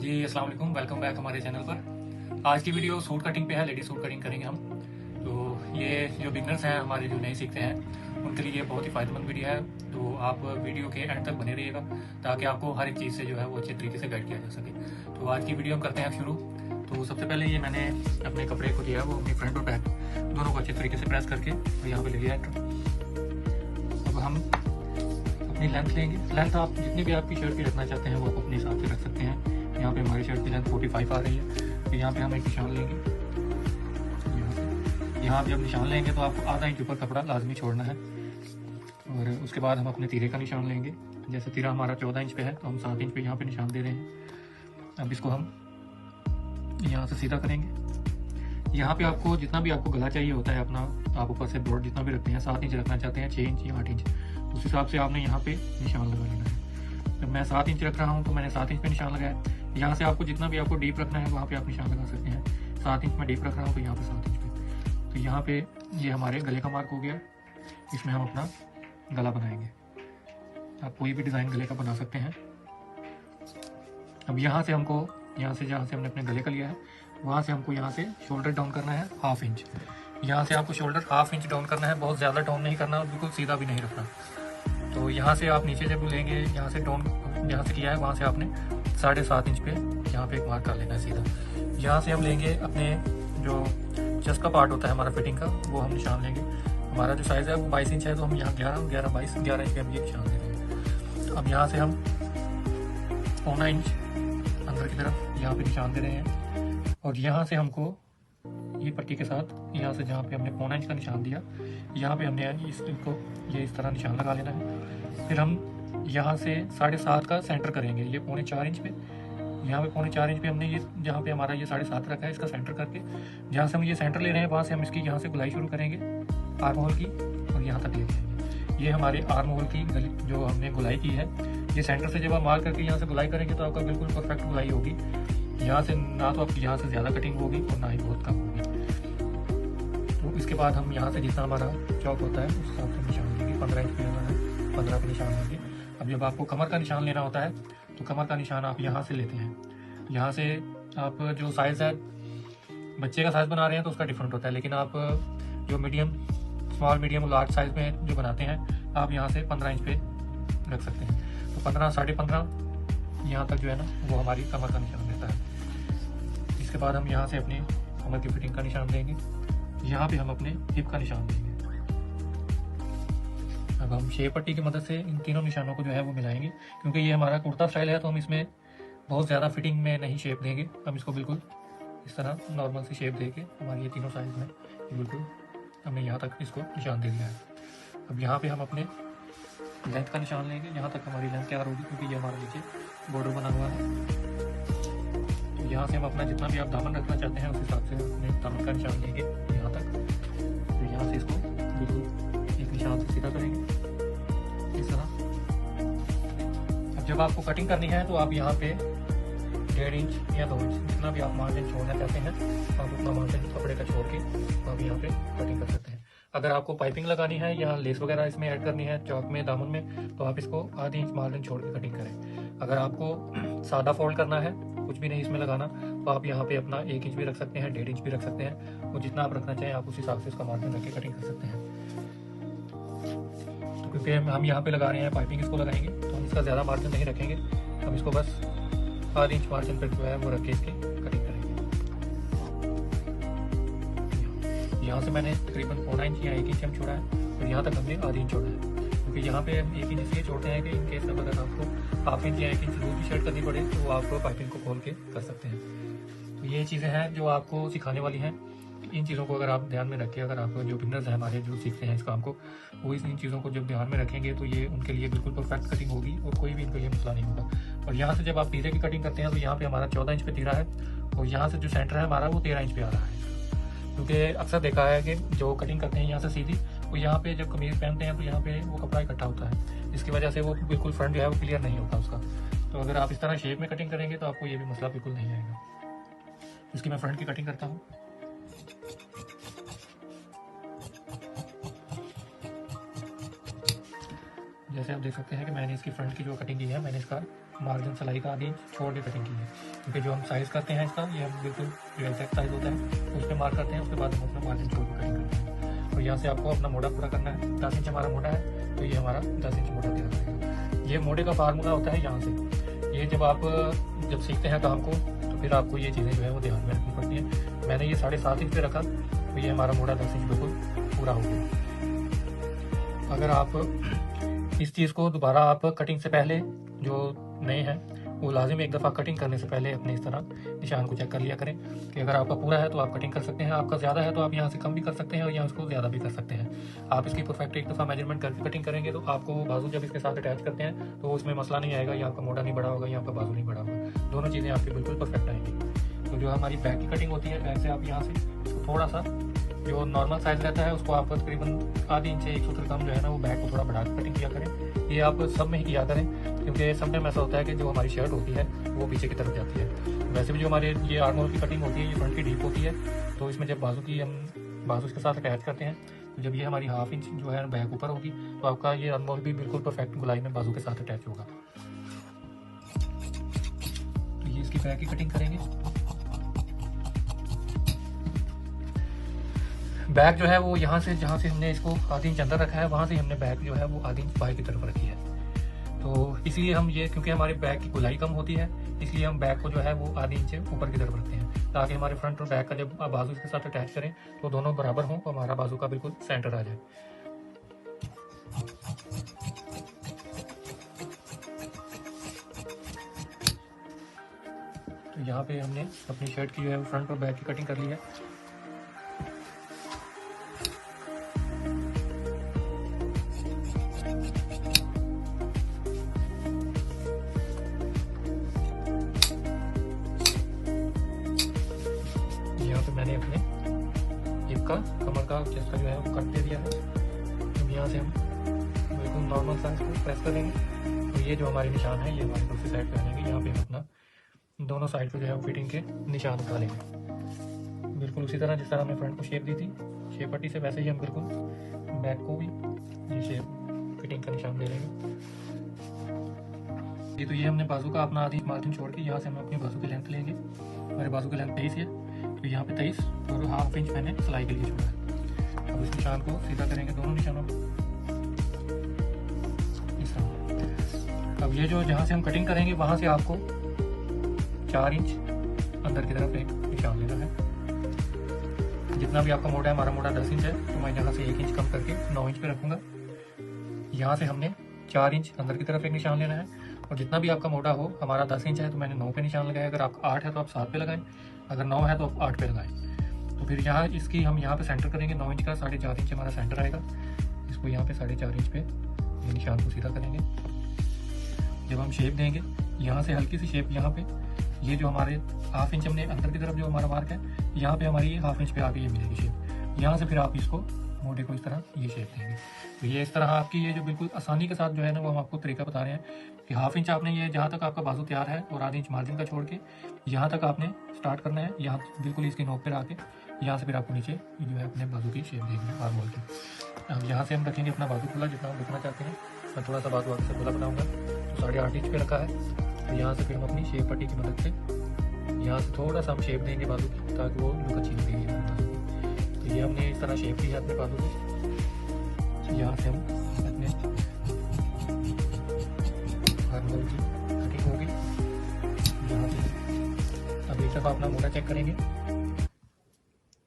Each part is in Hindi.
जी अस्सलाम वालेकुम, वेलकम बैक हमारे चैनल पर। आज की वीडियो सूट कटिंग पे है, लेडीज सूट कटिंग करेंगे हम। तो ये जो बिगनर्स हैं हमारे, जो नहीं सीखते हैं, उनके लिए बहुत ही फ़ायदेमंद वीडियो है। तो आप वीडियो के एंड तक बने रहिएगा ताकि आपको हर एक चीज़ से जो है वो अच्छे तरीके से गाइड किया जा सके। तो आज की वीडियो हम करते हैं शुरू। तो सबसे पहले ये मैंने अपने कपड़े को जो है वो अपनी फ्रंट और बैक दोनों को अच्छे तरीके से प्रेस करके और यहाँ पर ले लिया है। अब हम अपनी लेंथ लेंगे। लेंथ आप जितनी भी आपकी शर्ट की रखना चाहते हैं वो आप अपने हिसाब से रख सकते हैं। यहाँ पे हमारी शर्ट की लेंथ 45 आ रही है। तो यहाँ पे हम एक निशान लेंगे। यहाँ पे जब निशान लेंगे तो आपको आधा इंच ऊपर कपड़ा लाजमी छोड़ना है। और उसके बाद हम अपने तीरे का निशान लेंगे। जैसे तीरा हमारा 14 इंच पे है तो हम 7 इंच पे यहाँ पे निशान दे रहे हैं। अब इसको हम यहाँ से सीधा करेंगे। यहाँ पे आपको जितना भी आपको गला चाहिए होता है अपना, आप ऊपर से बोर्ड जितना भी रखते हैं, 7 इंच रखना चाहते हैं, 6 इंच या 8 इंच, उस हिसाब से आपने यहाँ पे निशान लगा लेना है। जब मैं 7 इंच रख रहा हूँ तो मैंने 7 इंच पे निशान लगाया। यहाँ से आपको जितना भी आपको डीप रखना है वहाँ पे आप निशान लगा सकते हैं। 7 इंच में डीप रख रहा हूँ तो यहाँ पे 7 इंच पे। तो यहाँ पे ये हमारे गले का मार्क हो गया। इसमें हम अपना गला बनाएंगे। आप कोई भी डिज़ाइन गले का बना सकते हैं। अब यहाँ से हमको, यहाँ से जहाँ से हमने अपने गले का लिया है वहाँ से हमको यहाँ से शोल्डर डाउन करना है 1/2 इंच। यहाँ से आपको शोल्डर 1/2 इंच डाउन करना है, बहुत ज़्यादा डाउन नहीं करना और बिल्कुल सीधा भी नहीं रखना। तो यहाँ से आप नीचे जब लेंगे, यहाँ से डाउन जहाँ से किया है वहाँ से आपने 7.5 इंच पे यहाँ पे एक मार्क कर लेना है सीधा। यहाँ से हम लेंगे अपने जो चेस्ट का पार्ट होता है हमारा फिटिंग का, वो हम निशान लेंगे। हमारा जो साइज़ है वो 22 इंच है तो हम यहाँ 11 इंच पे हम ये निशान दे देंगे। तो अब यहाँ से हम 1.25 इंच अंदर की तरफ यहाँ पे निशान दे रहे हैं। और यहाँ से हमको ये पट्टी के साथ यहाँ से जहाँ पे हमने 1.25 इंच का निशान दिया, यहाँ पे हमने इसको ये इस तरह निशान लगा लेना है। फिर हम यहाँ से 7.5 का सेंटर करेंगे, ये 3.25 इंच पे। यहाँ पे 3.25 इंच पे हमने ये जहाँ पे हमारा ये 7.5 रखा है, इसका सेंटर करके जहाँ से हम ये सेंटर ले रहे हैं वहाँ से हम इसकी यहाँ से गुलाई शुरू करेंगे आर्म होल की और यहाँ तक ले जाएंगे। ये हमारे आर्म होल की जो हमने गुलाई की है, ये सेंटर से जब आप मार्क करके यहाँ से गुलाई करेंगे तो आपका बिल्कुल परफेक्ट गुलाई होगी। यहाँ से ना तो आपकी यहाँ से ज़्यादा कटिंग होगी और ना ही बहुत कम होगी। तो इसके बाद हम यहाँ से जितना हमारा चौक होता है उस हिसाब से निशान लेंगे। 15 इंच पे लेना है, 15 पे निशान लेंगे। अब जब आपको कमर का निशान लेना होता है तो कमर का निशान आप यहाँ से लेते हैं। यहाँ से आप जो साइज़ है, बच्चे का साइज़ बना रहे हैं तो उसका डिफरेंट होता है, लेकिन आप जो मीडियम, स्मॉल, मीडियम और लार्ज साइज़ में जो बनाते हैं आप यहाँ से 15 इंच पे रख सकते हैं। तो 15, 15.5 यहाँ तक जो है ना वो हमारी कमर का निशान देता है। इसके बाद हम यहाँ से अपने कमर की फिटिंग का निशान देंगे। यहाँ पे हम अपने हिप का निशान देंगे। अब हम शेप पट्टी की मदद से इन तीनों निशानों को जो है वो मिलाएंगे। क्योंकि ये हमारा कुर्ता स्टाइल है तो हम इसमें बहुत ज़्यादा फिटिंग में नहीं शेप देंगे। हम इसको बिल्कुल इस तरह नॉर्मल सी शेप देके हमारी ये तीनों साइज में बिल्कुल हमने यहाँ तक इसको निशान दे दिया है। अब यहाँ पे हम अपने लेंथ का निशान लेंगे। यहाँ तक हमारी लेंथ तैयार होगी क्योंकि ये हमारा नीचे बॉर्डर बना हुआ है। तो यहाँ से हम अपना जितना भी आप दामन रखना चाहते हैं उस हिसाब से अपने दामन का निशान लेंगे यहाँ तक। तो यहाँ से इसको बिल्कुल एक निशान से सीधा करेंगे इस तरह। अब जब आपको कटिंग करनी है तो आप यहाँ पे 1.5 इंच या 2 इंच जितना भी आप मार्जिन छोड़ना चाहते हैं आप उतना मार्जिन कपड़े का छोड़ के आप यहाँ पे कटिंग कर सकते हैं। अगर आपको पाइपिंग लगानी है या लेस वगैरह इसमें ऐड करनी है चौक में, दामन में, तो आप इसको आधी इंच मार्जिन छोड़ के कटिंग करें। अगर आपको सादा फोल्ड करना है, कुछ भी नहीं इसमें लगाना, तो आप यहाँ पे अपना 1 इंच भी रख सकते हैं, 1.5 इंच भी रख सकते हैं। और जितना आप रखना चाहें आप उस हिसाब से उसका मार्जिन रख के कटिंग कर सकते हैं। तो क्योंकि हम यहाँ पे लगा रहे हैं पाइपिंग, इसको लगाएंगे तो हम इसका ज़्यादा मार्जिन नहीं रखेंगे। हम इसको बस आधी इंच मार्जिन पर जो है वो रख के इसकी कटिंग करेंगे। यहाँ से मैंने तकरीबन 1.25 इंच या 1 इंच हम छोड़ा है और यहाँ तक हमने आधी इंच छोड़ा है। क्योंकि यहाँ पे हम 1 इंच इसलिए छोड़ते हैं कि इन केस अगर आपको 1/2 इंच या 1 इंच लूज भी शर्ट करनी पड़े तो आप पाइपिंग को खोल के कर सकते हैं। तो ये चीज़ें हैं जो आपको सिखाने वाली हैं। इन चीज़ों को अगर आप ध्यान में रखें, अगर आप जो बिगनर्स हैं हमारे जो सीखते हैं इस काम को, वो इन चीज़ों को जब ध्यान में रखेंगे तो ये उनके लिए बिल्कुल परफेक्ट कटिंग होगी और कोई भी इनके लिए मसला नहीं होगा। और यहाँ से जब आप तीरे की कटिंग करते हैं तो यहाँ पे हमारा 14 इंच पे तीरा है और यहाँ से जो सेंटर है हमारा वो 13 इंच पे आ रहा है। क्योंकि अक्सर देखा है कि जो कटिंग करते हैं यहाँ से सीधी, वो यहाँ पे जब कमीज पहनते हैं तो यहाँ पे वो कपड़ा इकट्ठा होता है, इसकी वजह से वो बिल्कुल फ्रंट जो है वो क्लियर नहीं होता उसका। तो अगर आप इस तरह शेप में कटिंग करेंगे तो आपको ये भी मसला बिल्कुल नहीं आएगा। इसकी मैं फ्रंट की कटिंग करता हूँ। जैसे आप देख सकते हैं कि मैंने इसकी फ्रंट की जो कटिंग की है, मैंने इसका मार्जिन सिलाई का आधी छोड़ के कटिंग की है, क्योंकि जो हम साइज़ करते हैं इसका, ये हम बिल्कुल जो एग्जैक्ट साइज़ होता है उस पर मार्क करते हैं, उसके बाद हम अपना मार्जिन छोड़ के कटिंग करते हैं। और यहाँ से आपको अपना मोड़ा पूरा करना है। 10 इंच हमारा मोड़ा है, तो ये हमारा 10 इंच मोड़ा तैयार रहेगा। ये मोड़े का फार्मूला होता है यहाँ से। ये जब सीखते हैं काम को, तो फिर आपको ये चीज़ें जो है वो ध्यान में रखनी पड़ती है। मैंने ये 7.5 इंच पे रखा, तो ये हमारा मोड़ा 10 इंच बिल्कुल पूरा हो गया। अगर आप इस चीज़ को दोबारा आप कटिंग से पहले, जो नए हैं वो लाजिम एक दफ़ा कटिंग करने से पहले अपने इस तरह निशान को चेक कर लिया करें कि अगर आपका पूरा है तो आप कटिंग कर सकते हैं, आपका ज़्यादा है तो आप यहाँ से कम भी कर सकते हैं और यहाँ उसको ज़्यादा भी कर सकते हैं। आप इसकी परफेक्ट एक दफ़ा मेजरमेंट करके कटिंग करेंगे तो आपको बाजू जब इसके साथ अटैच करते हैं तो उसमें मसला नहीं आएगा, या आपका मोड़ा नहीं बड़ा होगा या आपका बाजू नहीं बड़ा होगा, दोनों चीज़ें आपकी बिल्कुल परफेक्ट आएंगी। तो जो हमारी बैक की कटिंग होती है, बैक से आप यहाँ से थोड़ा सा जो नॉर्मल साइज़ रहता है उसको आप तकरीबन आधी इंच से 1 सूत्र कम जो है ना, वो बैक को थोड़ा बढ़ा के कटिंग किया करें। ये आप सब में ही किया करें, क्योंकि समटाइम ऐसा होता है कि जो हमारी शर्ट होती है वो पीछे की तरफ जाती है। वैसे भी जो हमारे ये आर्म होल की कटिंग होती है, ये फ्रंट की डीप होती है, तो इसमें जब हम बाजू के साथ अटैच करते हैं, तो जब ये हमारी 1/2 इंच जो है बैक ऊपर होगी, तो आपका ये आर्म होल भी बिल्कुल परफेक्ट गुलाई में बाजू के साथ अटैच होगा। तो ये इसकी बैक की कटिंग करेंगे। बैक जो है वो यहाँ से, जहाँ से हमने इसको आधी इंच अंदर रखा है, वहाँ से हमने बैक जो है वो आधी इंच बाहर की तरफ रखी है। तो इसलिए हम ये, क्योंकि हमारे बैक की गुलाई कम होती है, इसलिए हम बैक को जो है वो आधी इंच ऊपर की तरफ रखते हैं, ताकि हमारे फ्रंट और बैक का जब बाजू के साथ अटैच करें तो दोनों बराबर हों और हमारा बाजू का बिल्कुल सेंटर आ जाए। तो यहाँ पे हमने अपनी शर्ट की जो है फ्रंट और बैक की कटिंग कर ली है। यहाँ पे मैंने अपने हिप का, कमर का, चेस्ट का जो है वो कट दे दिया है। तो यहाँ से हम बिल्कुल नॉर्मल साइज को प्रेस करेंगे, तो ये जो हमारे निशान है ये हमारी दूसरी साइड पे आ जाएंगे। यहाँ पे हम अपना दोनों साइड पे जो है वो फिटिंग के निशान डालेंगे, बिल्कुल उसी तरह जिस तरह हमने फ्रंट को शेप दी थी शेप पट्टी से, वैसे ही हम बिल्कुल बैक को भी ये शेप फिटिंग का निशान दे लेंगे। ये तो ये हमने बाजू का अपना आधी मार्जिन छोड़ के यहाँ से हम अपनी बाजू की लेंथ लेंगे। हमारे बाजू की लेंथ 23 है, तो यहाँ पे 23 और 1/2 इंच मैंने सिलाई के लिए छोड़ा है। अब इस निशान को सीधा करेंगे, दोनों निशानों को इस तरह। अब ये जो जहाँ से हम कटिंग करेंगे वहाँ से आपको 4 इंच अंदर की तरफ एक निशान लेना है। जितना भी आपका मोड़ा है, हमारा मोड़ा 10 इंच है, तो मैं यहाँ से 1 इंच कम करके 9 इंच पे रखूँगा। यहाँ से हमने 4 इंच अंदर की तरफ एक निशान लेना है, और जितना भी आपका मोड़ा हो, हमारा 10 इंच है तो मैंने 9 पे निशान लगाया। अगर आपका 8 है तो आप 7 पे लगाएं, अगर 9 है तो आप 8 पे लगाएं। तो फिर यहाँ इसकी हम यहाँ पे सेंटर करेंगे, 9 इंच का 4.5 इंच हमारा सेंटर आएगा। इसको यहाँ पे 4.5 इंच पे ये निशान को सीधा करेंगे। जब हम शेप देंगे, यहाँ से हल्की सी शेप, यहाँ पे ये जो हमारे 1/2 इंच हमने अंदर की तरफ जो हमारा मार्क है, यहाँ पे हमारी 1/2 इंच पे आके ये मिलेगी शेप। यहाँ से फिर आप इसको मोड़े को इस तरह ये शेप देंगे। तो ये इस तरह आपकी ये जो बिल्कुल आसानी के साथ जो है ना, वो हम आपको तरीका बता रहे हैं कि 1/2 इंच आपने ये जहाँ तक आपका बाजू तैयार है और आधी इंच मार्जिन का छोड़ के यहाँ तक आपने स्टार्ट करना है। यहाँ बिल्कुल इसकी नोक पर आके यहाँ से फिर आपको नीचे जो है अपने बाजू की शेप देनी है, आर्म होल की। अब यहाँ से हम रखेंगे अपना बाजू खुला, जितना हम रखना चाहते हैं। मैं थोड़ा सा बाजू आगे से खुला बनाऊँगा, तो 8.5 इंच पे रखा है। तो यहाँ से फिर हम अपनी शेप पट्टी की मदद से यहाँ से थोड़ा सा हम शेप देंगे बाजू की, ताकि वो लुक अच्छी लगेगी बाजू की। तो ये हमने इस तरह शेप दी है अपने बाजू की। यहाँ से हम अपने आर्म होल की कटिंग होगी। यहाँ से अब एक दफ़ा अपना मोड़ा चेक करेंगे।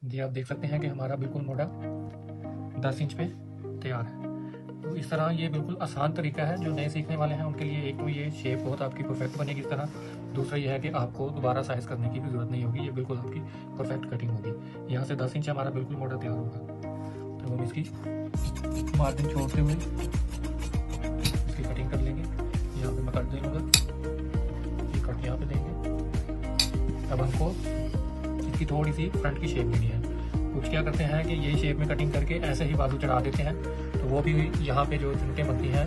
जी आप देख सकते हैं कि हमारा बिल्कुल मोड़ा 10 इंच पे तैयार है। तो इस तरह ये बिल्कुल आसान तरीका है, जो नए सीखने वाले हैं उनके लिए। एक तो ये शेप बहुत आपकी परफेक्ट बनेगी इस तरह, दूसरा ये है कि आपको दोबारा साइज़ करने की भी ज़रूरत नहीं होगी, ये बिल्कुल आपकी परफेक्ट कटिंग होगी। यहाँ से 10 इंच हमारा बिल्कुल मोड़ा तैयार होगा। तो हम इसकी मार्जिन छोड़ते हुए इसकी कटिंग कर लेंगे। यहाँ पे मैं कट दे लूँगा, ये कट यहाँ पे देंगे। अब हमको इसकी थोड़ी सी फ्रंट की शेप देनी है। कुछ क्या करते हैं कि यही शेप में कटिंग करके ऐसे ही बाजू चढ़ा देते हैं, तो वो भी यहाँ पे जो चुनटें बनती हैं,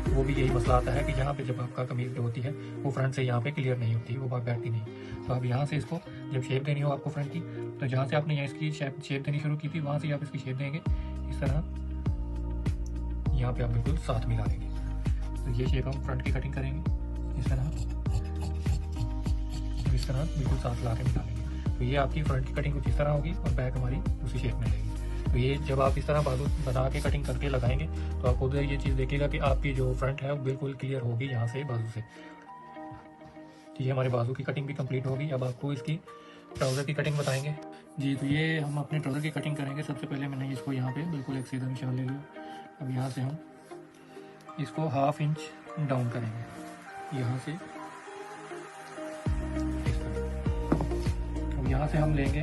वो भी यही मसला आता है कि यहाँ पे जब आपका कमीज जो होती है वो फ्रंट से यहाँ पे क्लियर नहीं होती, वो बात बैठती नहीं। तो अब यहाँ से इसको जब शेप देनी हो आपको फ्रंट की, तो जहाँ से आपने यहाँ इसकी शेप देनी शुरू की थी, वहाँ से आप इसकी शेप देंगे इस तरह। यहाँ पे आप बिल्कुल साथ मिला देंगे। तो ये शेप हम फ्रंट की कटिंग करेंगे इस तरह बिल्कुल साथ ला के निकालेंगे। तो ये आपकी फ्रंट की कटिंग कुछ इस तरह होगी और बैक हमारी उसी शेप में रहेगी। तो ये जब आप इस तरह बाजू बना के कटिंग करके लगाएंगे तो आप खुद ये चीज़ देखिएगा कि आपकी जो फ्रंट है वो बिल्कुल क्लियर होगी यहाँ से बाजू से। तो ये हमारे बाजू की कटिंग भी कंप्लीट होगी। अब आपको इसकी ट्राउज़र की कटिंग बताएंगे जी। तो ये हम अपने ट्राउज़र की कटिंग करेंगे। सबसे पहले मैंने इसको यहाँ पे बिल्कुल एक सीधा निशान ले लिया। अब यहाँ से हम इसको 1/2 इंच डाउन करेंगे यहाँ से। अब यहाँ से हम लेंगे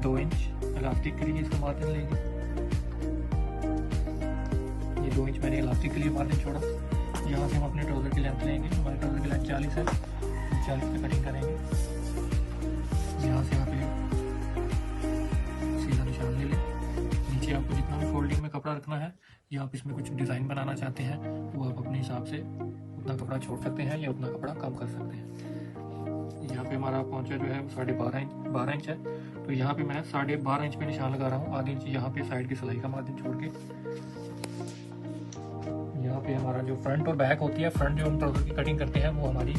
2 इंच इलास्टिक के लिए इसका मार्जिन लेंगे। ये 2 इंच मैंने इलास्टिक के लिए मार्जिन छोड़ा। यहाँ से हम अपने ट्राउज़र की लेंथ लेंगे। हमारे ट्राउज़र की लेंथ 40 है, 40 पे कटिंग करेंगे। यहाँ से आप सीधा निशान ले लें। नीचे आपको जितना भी फोल्डिंग में कपड़ा रखना है या आप इसमें कुछ डिज़ाइन बनाना चाहते हैं वो आप अपने हिसाब से उतना कपड़ा छोड़ सकते हैं या उतना कपड़ा कम कर सकते हैं। यहाँ पे हमारा पहुँचा जो है वो 12.5 इंच है। तो यहाँ पे मैं 12.5 इंच पे निशान लगा रहा हूँ। आधी इंच यहाँ पे साइड की सिलाई का मार्जिन छोड़ के। यहाँ पे हमारा जो फ्रंट और बैक होती है, फ्रंट जो हम ट्राउज़र की कटिंग करते हैं वो हमारी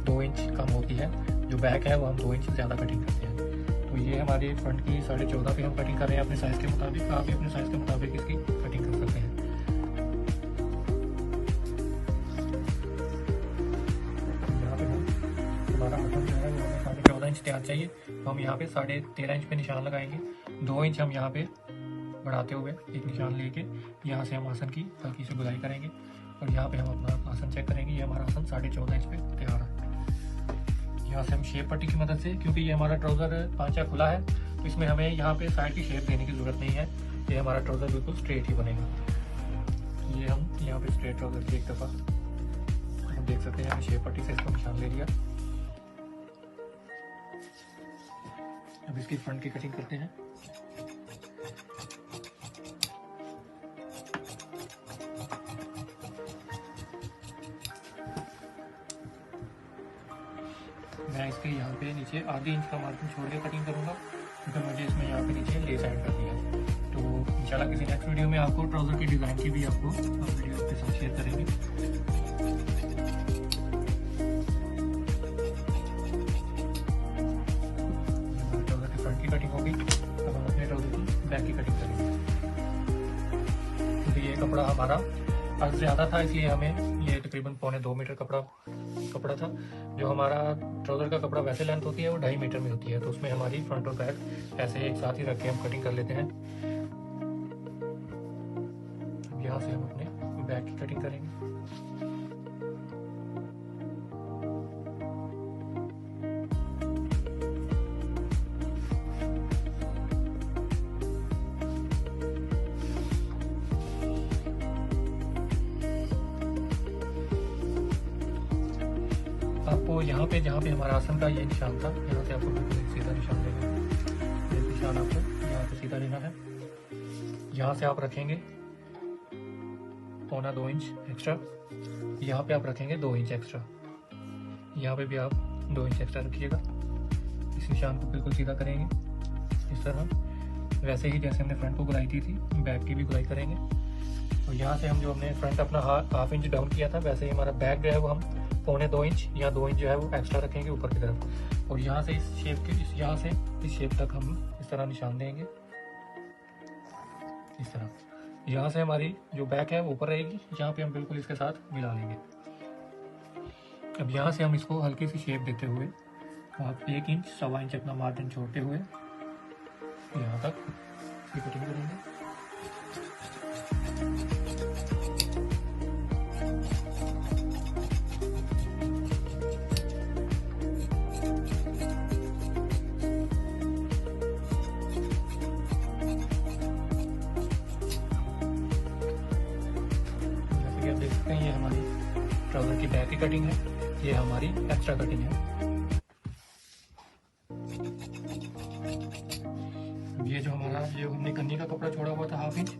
2 इंच कम होती है, जो बैक है वो हम 2 इंच ज़्यादा कटिंग करते हैं। तो ये हमारी फ्रंट की 14.5 पे हम कटिंग कर रहे हैं अपने साइज़ के मुताबिक। आप भी अपने साइज़ के मुताबिक इसकी कटिंग कर सकते हैं। यहाँ पे हमारा बटन जो है वो हमें 14.5 इंच तैयार चाहिए। तो हम यहाँ पे 13.5 इंच पे निशान लगाएंगे। 2 इंच हम यहाँ पे बढ़ाते हुए एक निशान लेके यहाँ से हम आसन की हल्की से गुदाई करेंगे और यहाँ पे हम अपना आसन चेक करेंगे। ये हमारा आसन 14.5 इंच पे तैयार है। यहाँ से हम शेप पट्टी की मदद से, क्योंकि ये हमारा ट्राउज़र पांचा खुला है तो इसमें हमें यहाँ पे साइड की शेप देने की ज़रूरत नहीं है। ये हमारा ट्राउज़र बिल्कुल स्ट्रेट ही बनेगा। ये हम यहाँ पे स्ट्रेट ट्राउज़र की एक दफ़ा हम देख सकते हैं, शेप पट्टी से इसको निशान ले लिया। अब इसकी फ्रंट की कटिंग करते हैं। मैं इसके यहाँ पे नीचे आधी इंच का मार्जिन छोड़ के कटिंग करूँगा क्योंकि मुझे इसमें यहाँ पे नीचे लेस ऐड करनी है। तो इंशाल्लाह किसी नेक्स्ट वीडियो में आपको ट्राउज़र की डिज़ाइन की भी आपको वीडियो आपके साथ शेयर करेंगे। ट्राउज़र की फ्रंट की कटिंग होगी। अब हम अपने ट्राउज़र की बैक की कटिंग करेंगे। क्योंकि ये कपड़ा हमारा अर्ज ज़्यादा था इसलिए हमें ये तकरीबन 2.25 मीटर कपड़ा था। जो हमारा ट्राउज़र का कपड़ा वैसे लेंथ होती है वो 2.5 मीटर में होती है। तो उसमें हमारी फ्रंट और बैक ऐसे एक साथ ही रख के हम कटिंग कर लेते हैं। अब यहाँ से हम अपने बैक की कटिंग करेंगे। आपको यहाँ पे जहाँ पे हमारा आसन का ये निशान था, यहाँ से आपको बिल्कुल सीधा निशान लेना है। ये निशान आपको यहाँ पे सीधा लेना है। यहाँ से आप रखेंगे 1.25 इंच एक्स्ट्रा। यहाँ पे आप रखेंगे 2 इंच एक्स्ट्रा। यहाँ पे भी आप 2 इंच एक्स्ट्रा रखिएगा। इस निशान को बिल्कुल सीधा करेंगे इस तरह। वैसे ही जैसे हमने फ्रंट को गुलाई की थी बैक की भी गुलाई करेंगे। और यहाँ से हम जो हमने फ्रंट अपना 1/2 इंच डाउन किया था वैसे ही हमारा बैक जो है वो हम 2.25 इंच या 2 इंच जो है वो एक्स्ट्रा रखेंगे ऊपर की तरफ। और यहाँ से इस शेप के यहाँ से इस शेप तक हम इस तरह निशान देंगे इस तरह। यहाँ से हमारी जो बैक है वो ऊपर रहेगी। यहाँ पे हम बिल्कुल इसके साथ मिला लेंगे। अब यहाँ से हम इसको हल्की सी शेप देते हुए आप 1 इंच 1.25 इंच अपना मार्जिन छोड़ते हुए यहाँ तक इसकी कटिंग करेंगे। जैसे कि आप देख सकते हैं ये हमारी ट्राउज़र की बैक की कटिंग है, ये हमारी एक्स्ट्रा कटिंग है। ये जो हमारा जो हमने कन्नी का कपड़ा छोड़ा हुआ था 1/2 इंच,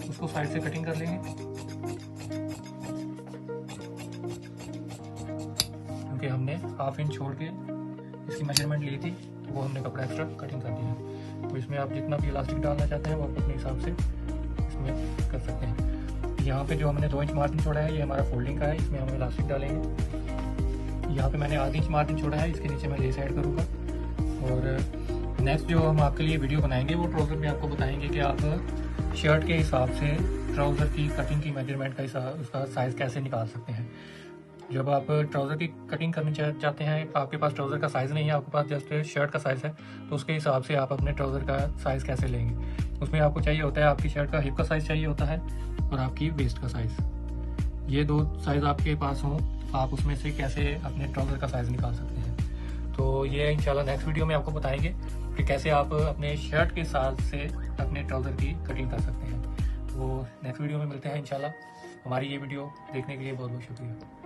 उसको साइड से कटिंग कर लेंगे क्योंकि हमने 1/2 इंच छोड़ के इसकी मेजरमेंट ली थी तो वो हमने कपड़ा एक्स्ट्रा कटिंग कर दिया। तो इसमें आप जितना भी इलास्टिक डालना चाहते हैं वो आप अपने हिसाब से इसमें कर सकते हैं। यहाँ पे जो हमने 2 इंच मार्जिन छोड़ा है ये हमारा फोल्डिंग का है, इसमें हम इलास्टिक डालेंगे। यहाँ पे मैंने आधी इंच मार्जिन छोड़ा है, इसके नीचे मैं लेस ऐड करूँगा। और नेक्स्ट जो हम आपके लिए वीडियो बनाएंगे वो ट्राउज़र में आपको बताएंगे कि आप शर्ट के हिसाब से ट्राउज़र की कटिंग की मेजरमेंट का हिसाब उसका साइज़ कैसे निकाल सकते हैं। जब आप ट्राउज़र की कटिंग करनी चाहते हैं, आपके पास ट्राउज़र का साइज़ नहीं है, आपके पास जस्ट शर्ट का साइज़ है, तो उसके हिसाब से आप अपने ट्राउज़र का साइज़ कैसे लेंगे। उसमें आपको चाहिए होता है, आपकी शर्ट का हिप का साइज़ चाहिए होता है और आपकी वेस्ट का साइज़। ये 2 साइज़ आपके पास हों, आप उसमें से कैसे अपने ट्राउज़र का साइज़ निकाल सकते हैं। तो ये इंशाल्लाह नेक्स्ट वीडियो में आपको बताएंगे कि कैसे आप अपने शर्ट के साइज़ से अपने ट्राउज़र की कटिंग कर सकते हैं। तो नेक्स्ट वीडियो में मिलते हैं इंशाल्लाह। हमारी ये वीडियो देखने के लिए बहुत बहुत शुक्रिया।